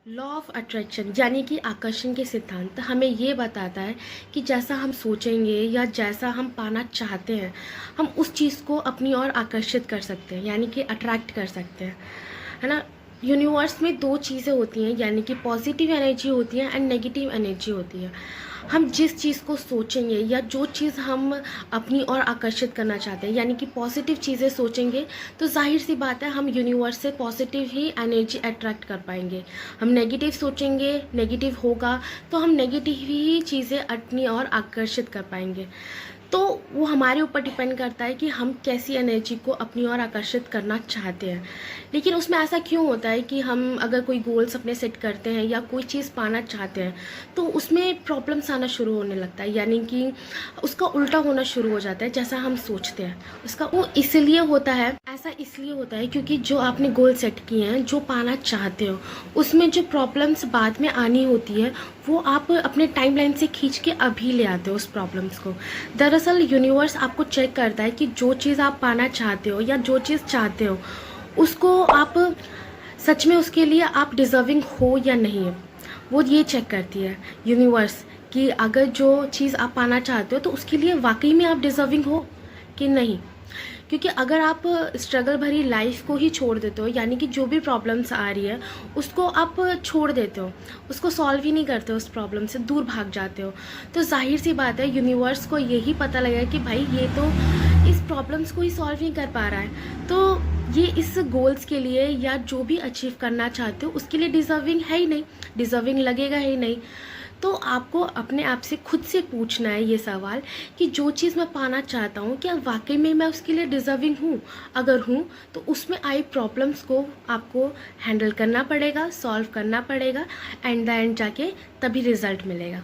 Law of attraction यानी कि आकर्षण के सिद्धांत हमें ये बताता है कि जैसा हम सोचेंगे या जैसा हम पाना चाहते हैं, हम उस चीज़ को अपनी ओर आकर्षित कर सकते हैं, यानी कि अट्रैक्ट कर सकते हैं, है ना। यूनिवर्स में दो चीज़ें होती हैं, यानी कि पॉजिटिव एनर्जी होती है एंड नेगेटिव एनर्जी होती है। हम जिस चीज़ को सोचेंगे या जो चीज़ हम अपनी ओर आकर्षित करना चाहते हैं, यानी कि पॉजिटिव चीज़ें सोचेंगे, तो जाहिर सी बात है हम यूनिवर्स से पॉजिटिव ही एनर्जी अट्रैक्ट कर पाएंगे। हम नेगेटिव सोचेंगे, नेगेटिव होगा, तो हम नेगेटिव ही चीज़ें अपनी ओर आकर्षित कर पाएंगे। तो वो हमारे ऊपर डिपेंड करता है कि हम कैसी एनर्जी को अपनी ओर आकर्षित करना चाहते हैं। लेकिन उसमें ऐसा क्यों होता है कि हम अगर कोई गोल्स अपने सेट करते हैं या कोई चीज़ पाना चाहते हैं, तो उसमें प्रॉब्लम्स आना शुरू होने लगता है, यानी कि उसका उल्टा होना शुरू हो जाता है जैसा हम सोचते हैं उसका। वो इसलिए होता है, ऐसा इसलिए होता है क्योंकि जो आपने गोल सेट किए हैं, जो पाना चाहते हो, उसमें जो प्रॉब्लम्स बाद में आनी होती है वो आप अपने टाइमलाइन से खींच के अभी ले आते हो उस प्रॉब्लम्स को। दरअसल यूनिवर्स आपको चेक करता है कि जो चीज़ आप पाना चाहते हो या जो चीज़ चाहते हो उसको आप सच में उसके लिए आप डिज़र्विंग हो या नहीं है, वो ये चेक करती है यूनिवर्स कि अगर जो चीज़ आप पाना चाहते हो तो उसके लिए वाकई में आप डिज़र्विंग हो कि नहीं। क्योंकि अगर आप स्ट्रगल भरी लाइफ को ही छोड़ देते हो, यानी कि जो भी प्रॉब्लम्स आ रही है उसको आप छोड़ देते हो, उसको सॉल्व ही नहीं करते हो, उस प्रॉब्लम से दूर भाग जाते हो, तो जाहिर सी बात है यूनिवर्स को यही पता लगेगा कि भाई ये तो इस प्रॉब्लम्स को ही सॉल्व नहीं कर पा रहा है, तो ये इस गोल्स के लिए या जो भी अचीव करना चाहते हो उसके लिए डिज़र्विंग है ही नहीं, डिज़र्विंग लगेगा ही नहीं। तो आपको अपने आप से खुद से पूछना है ये सवाल कि जो चीज़ मैं पाना चाहता हूँ क्या वाकई में मैं उसके लिए डिज़र्विंग हूँ। अगर हूँ तो उसमें आई प्रॉब्लम्स को आपको हैंडल करना पड़ेगा, सॉल्व करना पड़ेगा, एंड द एंड जाके तभी रिज़ल्ट मिलेगा।